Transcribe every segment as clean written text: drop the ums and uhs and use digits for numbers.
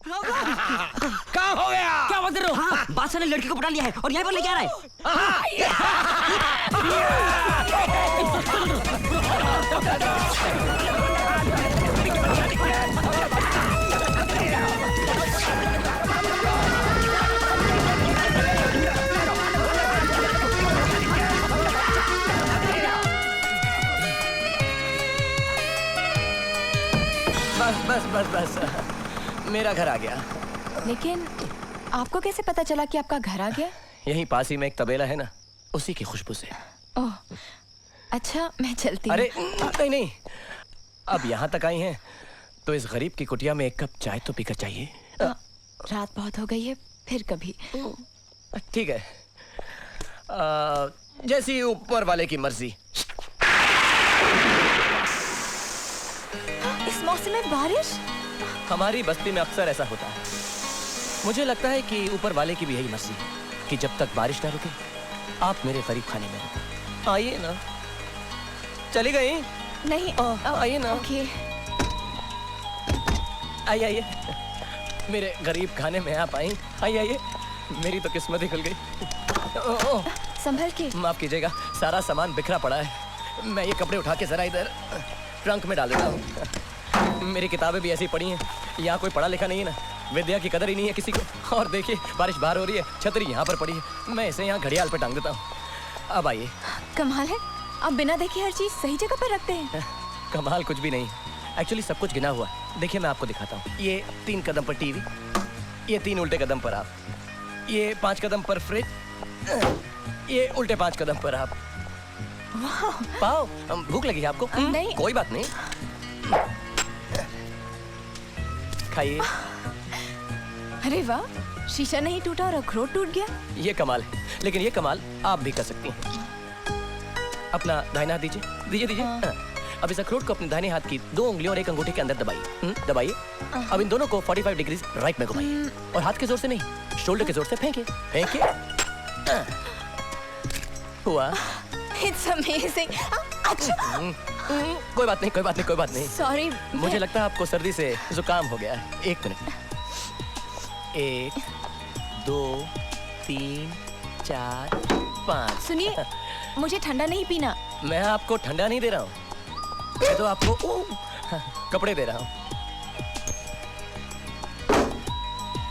कहाँ हो गया? क्या बात कर रहे हो? हाँ, बादशाह ने लड़की को पटा लिया है और यहाँ पर लेके आ रहा है। बस मेरा घर आ गया। लेकिन आपको कैसे पता चला कि आपका घर आ गया? यहीं पास ही में एक तबेला है ना, उसी की खुशबू से। ओह, अच्छा मैं चलती हूँ। अरे नहीं, अब यहाँ तक आई हैं तो इस गरीब की कुटिया में एक कप चाय तो पीकर चाहिए। रात बहुत हो गई है, फिर कभी। ठीक है, जैसी ऊपर वाले की मर्जी। इस मौसम में बारिश? हमारी बस्ती में अक्सर ऐसा होता है। मुझे लगता है कि ऊपर वाले की भी यही मर्जी है कि जब तक बारिश ना रुके आप मेरे गरीब खाने में रुको। आइए ना। चली गई? नहीं, आइए ना। ओके। आइए मेरे गरीब खाने में आप आई। आइए, मेरी तो किस्मत ही खुल गई। संभल के। माफ कीजिएगा, सारा सामान बिखरा पड़ा है। मैं ये कपड़े उठा के जरा इधर ट्रंक में डाल देता हूँ। मेरी किताबें भी ऐसी पड़ी हैं, यहाँ कोई पढ़ा लिखा नहीं है ना, विद्या की कदर ही नहीं है किसी को। और देखिए बारिश बाहर हो रही है, छतरी यहाँ पर पड़ी है, मैं इसे यहाँ घड़ियाल पे टांग देता हूँ। अब आइए। कमाल है, आप बिना देखे हर चीज सही जगह पर रखते हैं। कमाल कुछ भी नहीं, एक्चुअली सब कुछ गिना हुआ है। देखिए मैं आपको दिखाता हूँ। ये 3 कदम पर टीवी, ये 3 उल्टे कदम पर आप, ये 5 कदम पर फ्रिज, ये उल्टे 5 कदम पर आप। पाओ, भूख लगी है आपको? नहीं। कोई बात नहीं, खाइए। अरे वाह, शीशा नहीं टूटा और अखरोट टूट गया। ये कमाल है, लेकिन ये कमाल आप भी कर सकती हैं। अपना दाहिना हाथ दीजिए। अब इस अखरोट को अपने दाहिने हाथ की 2 उंगलियों और 1 अंगूठे के अंदर दबाइए। दबाइए। अब इन दोनों को 45 डिग्री राइट में घुमाइए और हाथ के जोर से नहीं, शोल्डर के जोर से फेंकिए। हुआ? It's amazing. अच्छा। कोई बात नहीं। Sorry. मुझे लगता है आपको सर्दी से जुकाम हो गया है। 1 मिनट। 1 2 3 4 5। सुनिए, मुझे ठंडा नहीं पीना। मैं आपको ठंडा नहीं दे रहा हूँ, मैं तो आपको कपड़े दे रहा हूँ।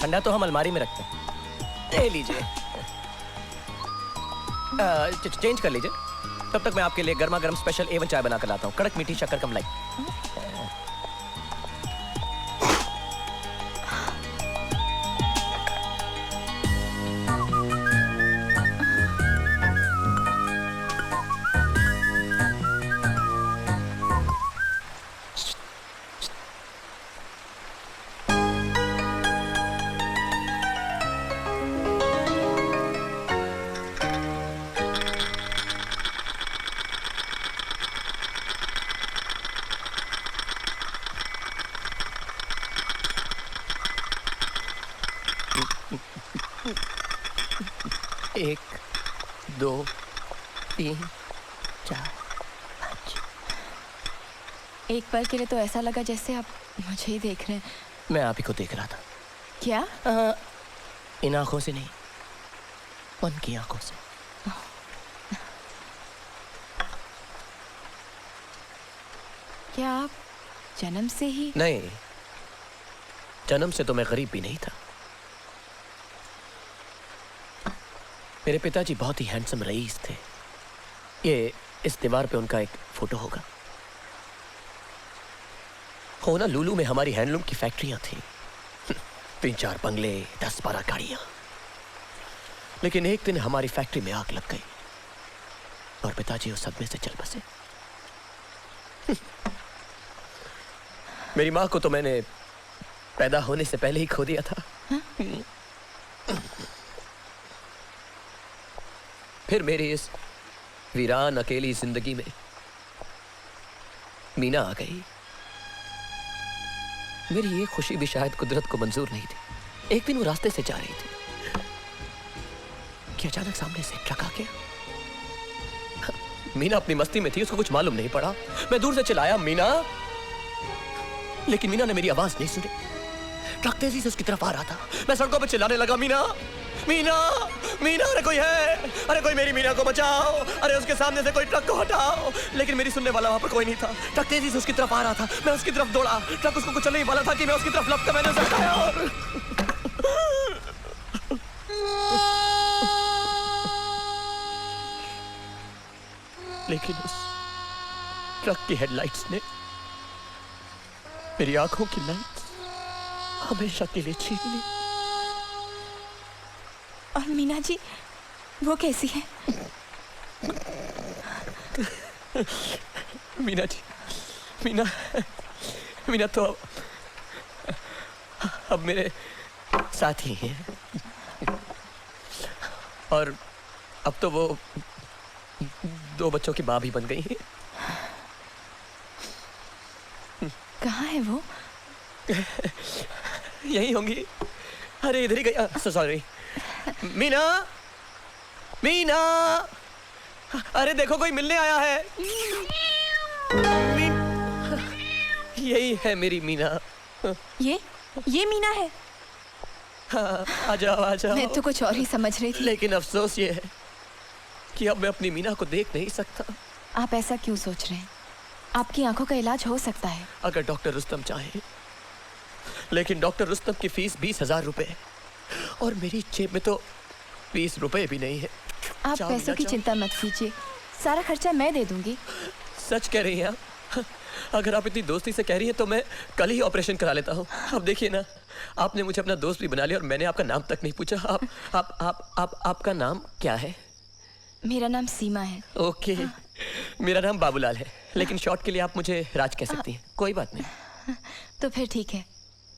ठंडा तो हम अलमारी में रखते हैं। ले लीजिए, चेंज कर लीजिए। तब तक मैं आपके लिए गर्मा गर्म स्पेशल A1 चाय बना कर लाता हूँ, कड़क मीठी शक्कर कम लाई। एक, 2, 3, 4, 5। एक पल के लिए तो ऐसा लगा जैसे आप मुझे ही देख रहे हैं। मैं आप ही को देख रहा था। क्या? इन आंखों से नहीं, मन की आंखों से। क्या आप जन्म से ही? नहीं, जन्म से तो मैं गरीब भी नहीं था। मेरे पिताजी बहुत ही हैंडसम रईस थे। ये इस दीवार पे उनका एक फोटो होगा। होना लुलू में हमारी हैंडलूम की फैक्ट्रियां थी, 3-4 बंगले, 10-12 गाड़ियां। लेकिन एक दिन हमारी फैक्ट्री में आग लग गई और पिताजी उस सदमे से चल बसे। मेरी माँ को तो मैंने पैदा होने से पहले ही खो दिया था। फिर मेरी इस वीरान अकेली जिंदगी में मीना आ गई। मेरी ये खुशी भी शायद कुदरत को मंजूर नहीं थी। एक दिन वो रास्ते से जा रही थी कि अचानक सामने से ट्रक आ गया। मीना अपनी मस्ती में थी, उसको कुछ मालूम नहीं पड़ा। मैं दूर से चिल्लाया, मीना, लेकिन मीना ने मेरी आवाज नहीं सुनी। ट्रक तेजी से उसकी तरफ आ रहा था। मैं सड़कों पे चिल्लाने लगा, मीना मीना मीना, अरे कोई है, अरे कोई मेरी मीना को बचाओ, अरे उसके सामने से कोई ट्रक को हटाओ। लेकिन मेरी सुनने वाला वहां पर कोई नहीं था। ट्रक तेजी से उसकी तरफ आ रहा था, मैं उसकी तरफ दौड़ा। ट्रक उसको कुछ चलने ही वाला था कि मैं उसकी तरफ लपका, मैंने उसे उठाया और लेकिन उस ट्रक की हेडलाइट्स ने मेरी आंखों की लाइट्स हमेशा के लिए छीन ली। और मीना जी वो कैसी है? मीना जी, मीना मीना तो अब मेरे साथ ही हैं। और अब तो वो 2 बच्चों की माँ भी बन गई है। कहाँ है वो? यही होंगी। अरे इधर ही गई। सॉरी। मीना मीना, अरे देखो कोई मिलने आया है। यही है मेरी मीना। ये मीना है? हाँ, आ जाओ आ जाओ। मैं तो कुछ और ही समझ रही थी। लेकिन अफसोस ये है कि अब मैं अपनी मीना को देख नहीं सकता। आप ऐसा क्यों सोच रहे हैं? आपकी आंखों का इलाज हो सकता है अगर डॉक्टर रुस्तम चाहे, लेकिन डॉक्टर रुस्तम की फीस 20,000 रुपए और मेरी जेब में तो 20 रुपए भी नहीं है। आप पैसों की चिंता मत कीजिए, सारा खर्चा मैं दे दूंगी। सच कह रही हैं आप? अगर आप इतनी दोस्ती से कह रही हैं तो मैं कल ही ऑपरेशन करा लेता हूँ। अब देखिए ना, आपने मुझे अपना दोस्त भी बना लिया और मैंने आपका नाम तक नहीं पूछा। आपका नाम क्या है? मेरा नाम सीमा है। ओके। मेरा नाम बाबूलाल है, लेकिन शॉर्ट के लिए आप मुझे राज कह सकती हैं। कोई बात नहीं। तो फिर ठीक है,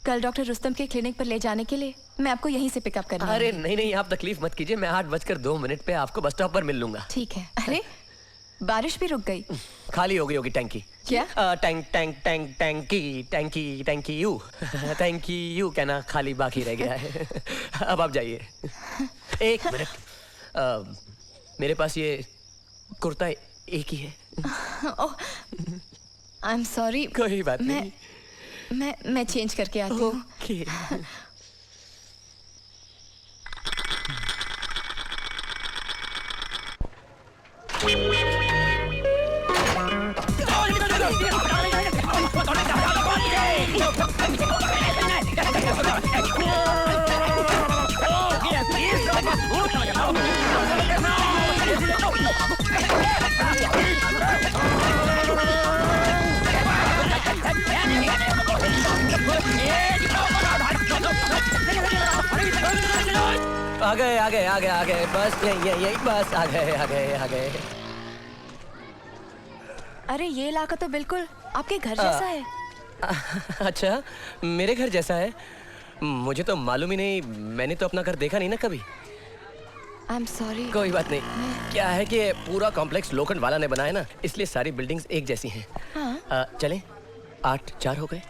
कल डॉक्टर रुस्तम के क्लिनिक पर ले जाने के लिए मैं आपको यहीं से पिकअप करने अरे आऊंगी। नहीं नहीं, आप तकलीफ मत कीजिए। मैं 8:02 पे आपको बस स्टॉप पर मिल लूंगा। ठीक है। अरे बारिश भी रुक गई। खाली हो गई होगी टैंकी। क्या? टैंकी यू कहना खाली बाकी रह गया है। अब आप जाइए। 1 मिनट, मेरे पास ये कुर्ता एक ही है। I am sorry. कोई बात नहीं। मैं चेंज करके आती हूँ। ओके। आ गए बस यही बस आ गए। अरे ये इलाका तो बिल्कुल आपके घर जैसा है। अच्छा, मेरे घर जैसा है? मुझे तो मालूम ही नहीं, मैंने तो अपना घर देखा नहीं ना कभी। I am sorry. कोई बात नहीं। क्या है कि पूरा कॉम्प्लेक्स लोखंड वाला ने बनाया ना, इसलिए सारी बिल्डिंग्स एक जैसी हैं। हाँ। चलें? 8-4 हो गए।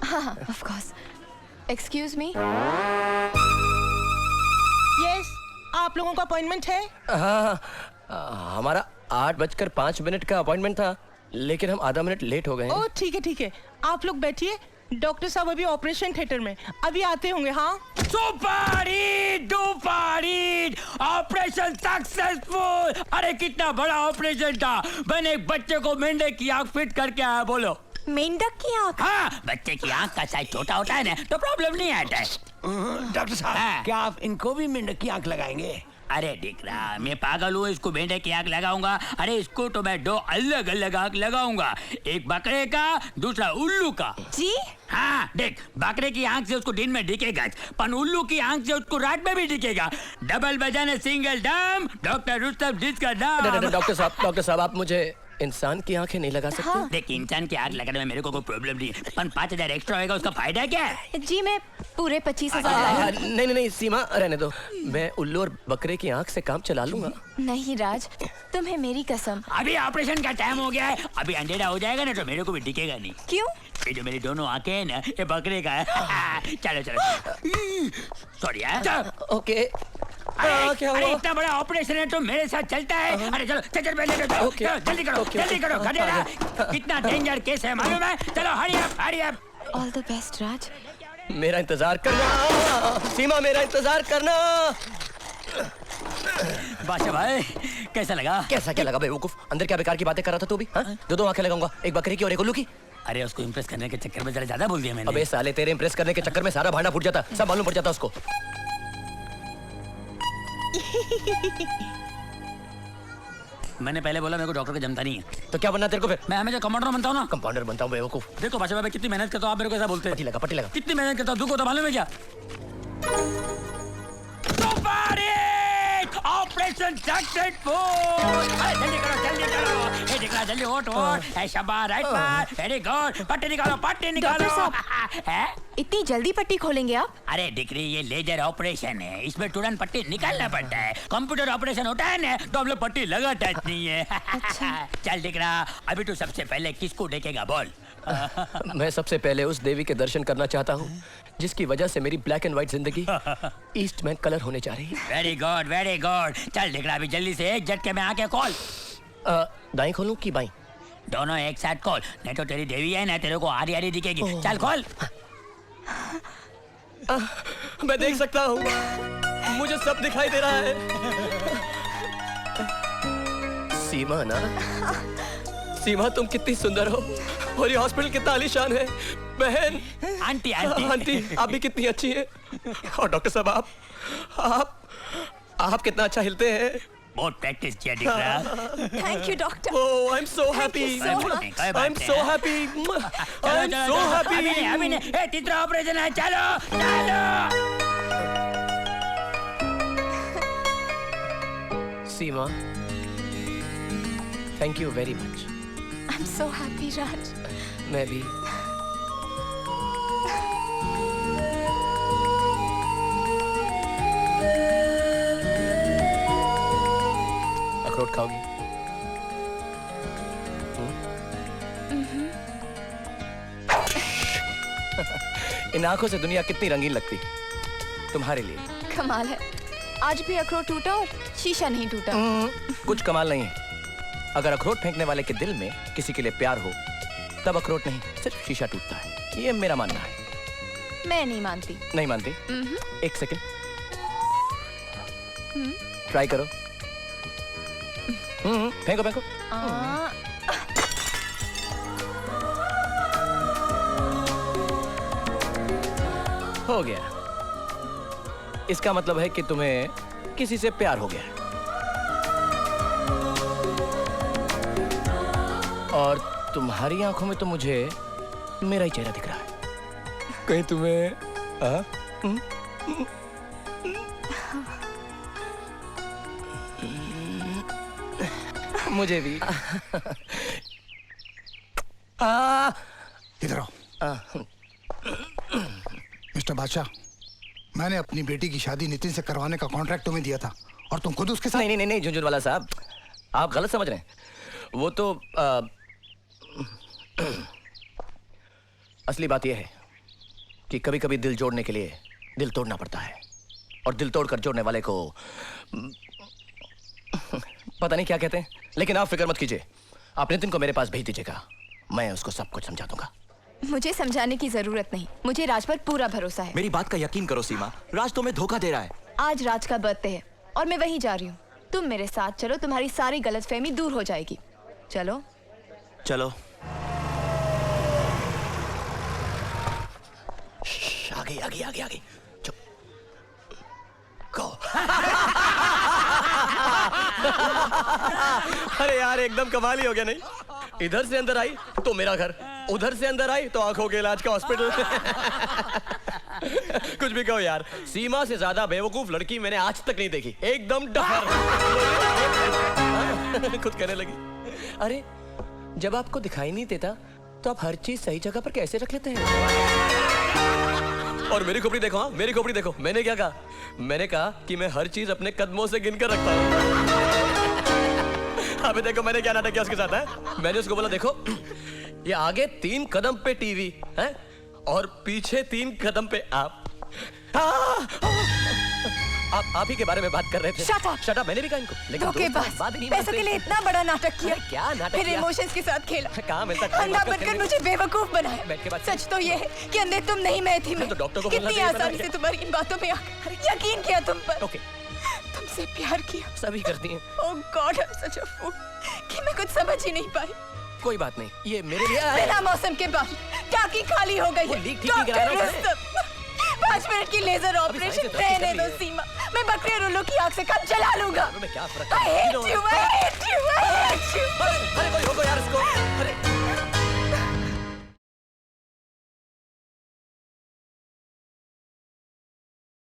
हाँ, of course. Excuse me. Yes, आप लोगों का अपॉइंटमेंट है? हाँ, हमारा 8:05 का अपॉइंटमेंट था, लेकिन हम आधा मिनट लेट हो गए। ओह ठीक है, आप लोग बैठिए। डॉक्टर साहब अभी ऑपरेशन थिएटर में, अभी आते होंगे। हाँ, सुपर हिट ऑपरेशन सक्सेसफुल। अरे कितना बड़ा ऑपरेशन था। मैंने एक बच्चे को मेंढक की आंख फिट करके आया। बोलो। मेंढक की आंख? हाँ, बच्चे की आंख का साइज छोटा होता है ना, तो प्रॉब्लम नहीं आता है। डॉक्टर साहब, हाँ। क्या आप इनको भी मेंढक की आंख लगाएंगे? अरे दिख रहा, मैं पागल हूँ इसको मेंढक की आंख लगाऊंगा? अरे इसको तो मैं 2 अलग अलग आंख लगाऊंगा, एक बकरे का, दूसरा उल्लू का। जी? हाँ देख, बकरे की आंख से उसको दिन में दिखेगा, पर उल्लू की आंख से उसको रात में भी दिखेगा। डबल बजाने सिंगल डम, डॉक्टर रुस्तम जिसका नाम। डॉक्टर साहब, आप मुझे इंसान की आंखें नहीं लगा सकते? हाँ। देख, इंसान की आंख लगाने में मेरे को कोई प्रॉब्लम नहीं है, पर 5,000 एक्स्ट्रा होगा, उसका फायदा क्या है? जी मैं पूरे 25,000। नहीं सीमा, रहने दो। मैं उल्लू और बकरे की आंख से काम चला लूंगा। नहीं राज, तुम्हें मेरी कसम। अभी ऑपरेशन का टाइम हो गया है, अभी अंधेरा हो जाएगा ना तो मेरे को भी दिखेगा नहीं। क्यों? ये जो मेरी दोनों आंखें हैं ना, ये बकरे का है। चलो सॉरी यार। ओके। क्या अरे हुआ? इतना बड़ा ऑपरेशन है तो मेरे साथ चलता है। अरे चलो चल पहले चलो, जल्दी करो गधेड़ा। कितना डेंजर केस है मालूम है? चलो hurry up. All the best Raj. मेरा इंतजार करना सीमा, मेरा इंतजार करना। बादशाह भाई कैसा लगा? कैसा क्या लगा बेवकूफ? अंदर क्या बेकार की बातें कर रहा था तू भी? हाँ? दो आंखें लगाऊंगा, एक बकरी की और एक उल्लू की। अरे उसको इम्प्रेस करने के चक्कर में जरा ज्यादा बोल दिया मैंने। अबे साले, तेरे इंप्रेस करने के चक्कर में सारा भांडा फूट जाता, सब मालूम पड़ जाता उसको। मैंने पहले बोला मेरे को डॉक्टर का जमता नहीं है। तो क्या बनना तेरे को फिर? मैं हमेशा कंपाउंडर बनता हूँ ना। कंपाउंडर बनता हूँ बेवकूफ। देखो बादशाह भाई कितनी मेहनत करता हूँ, आप मेरे को ऐसा बोलते हैं। पट्टी लगा। कितनी मेहनत करता हूँ, दुख होता मालूम है क्या? Operation successful. जल्दी करो। ये दिख रहा, जल्दी ओट। शाबाश, राइट बार, वेरी गुड। पट्टी निकालो। डॉक्टर साहब, हैं? इतनी जल्दी पट्टी खोलेंगे आप? अरे डिग्री, ये लेजर ऑपरेशन है, इसमें तुरंत पट्टी निकालना पड़ता है। कंप्यूटर ऑपरेशन होता है ना, तो हम लोग पट्टी लगाता नहीं है। चल दिख रहा, अभी तू सबसे पहले किसको देखेगा बोल? मैं सबसे पहले उस देवी के दर्शन करना चाहता हूँ जिसकी वजह से मेरी ब्लैक एंड व्हाइट जिंदगी ईस्ट में कलर होने जा रही है। Very good. चल दिख रहा, अभी जल्दी से एक झटके में आके खोल। दाएं खोलूं कि बाएं? दोनों एक साथ खोल, नहीं तो तेरी देवी है ना, तेरे को आरी दिखेगी। चल खोल। मैं देख सकता हूँ, मुझे सब दिखाई दे रहा है। सीमा ना, सीमा तुम कितनी सुंदर हो और ये हॉस्पिटल कितना आलीशान है। बहन, आंटी आप भी कितनी अच्छी हैं। और डॉक्टर साहब आप कितना अच्छा हिलते हैं। बहुत प्रैक्टिस किया दिख रहा। Thank you doctor. Oh, I'm so happy. I'm so happy. I'm so happy. अभी नहीं, ए तीसरा ऑपरेशन है, चलो। सीमा, thank you very much. I'm so happy, Raj. मैं भी। अखरोट खाओगी? इन आंखों से दुनिया कितनी रंगीन लगती तुम्हारे लिए। कमाल है, आज भी अखरोट टूटा और शीशा नहीं टूटा। कुछ कमाल नहीं है। अगर अखरोट फेंकने वाले के दिल में किसी के लिए प्यार हो तब अखरोट नहीं, सिर्फ शीशा टूटता है। ये मेरा मानना है। मैं नहीं मानती। नहीं मानती? एक सेकंड ट्राई करो। फेंको। हो गया। इसका मतलब है कि तुम्हें किसी से प्यार हो गया और तुम्हारी आंखों में तो मुझे मेरा ही चेहरा दिख रहा है। कहीं तुम्हें मुझे भी। इधर आओ। मिस्टर बादशाह, मैंने अपनी बेटी की शादी नितिन से करवाने का कॉन्ट्रैक्ट तुम्हें दिया था और तुम खुद उसके साथ। नहीं झुंझुनवाला साहब, आप गलत समझ रहे हैं। वो तो असली बात यह है कि कभी कभी दिल जोड़ने के लिए दिल तोड़ना पड़ता है और दिल तोड़कर जोड़ने वाले को पता नहीं क्या कहते हैं। लेकिन आप फिक्र मत कीजिए, आप नितिन को मेरे पास भेज दीजिएगा, मैं उसको सब कुछ समझा दूंगा। मुझे समझाने की जरूरत नहीं, मुझे राज पर पूरा भरोसा है। मेरी बात का यकीन करो सीमा, राज तुम्हें धोखा दे रहा है। आज राज का बर्थडे है और मैं वहीं जा रही हूँ। तुम मेरे साथ चलो, तुम्हारी सारी गलतफहमी दूर हो जाएगी। चलो। आगे चुप। गो। अरे यार, एकदम कमाल ही हो गया नहीं? इधर से अंदर आई तो मेरा घर, उधर से अंदर आई तो आंखों के इलाज का हॉस्पिटल। कुछ भी कहो यार, सीमा से ज्यादा बेवकूफ लड़की मैंने आज तक नहीं देखी। एकदम डफर। खुद कहने लगी। अरे जब आपको दिखाई नहीं देता तो आप हर चीज सही जगह पर कैसे रख लेते हैं? और मेरी खोपड़ी देखो। हाँ, मेरी खोपड़ी देखो। मैंने क्या कहा? मैंने कहा कि मैं हर चीज अपने कदमों से गिनकर रखता हूँ। अबे देखो मैंने क्या नाटक किया उसके साथ है। मैंने उसको बोला देखो, ये आगे 3 कदम पे टीवी है और पीछे 3 कदम पे आप। आप ही के बारे में बात कर रहे थे। Shut up! Shut up, मैंने भी कहा इनको। लेकिन दोस्त धोखेबाज, बात ही नहीं पैसों मानते। के लिए इतना बड़ा नाटक किया, अरे क्या नाटक फिर किया? इमोशंस के साथ खेला, कहाँ मिलता टाइम अंधा आपका बनकर खेलने मुझे बेवकूफ बनाया। बैठ के बात सच तो ये है कि अंधे तुम नहीं मैं थी। मैं तो डॉक्टर को बोलना कितनी चाहिए था आसानी ना से तुम्हारी इन बातों पे आकर यकीन किया तुम पर, ओके, तुमसे प्यार किया। सभी करती हैं। ओह गॉड, आई एम सच अ फूल कि मैं कुछ समझ ही नहीं पाई। कोई बात नहीं, ये मेरे लिए बिना मौसम के बाद टाकी खाली हो गई वो है। लीक ठीक नहीं कराया ना उसने? 5 मिनट की लेजर ऑपरेशन रहने दो सीमा, मैं बकरे और उल्लू की आंख से कब जला लूंगा। मैं क्या फर्क I hate you, I hate you, I hate you। अरे कोई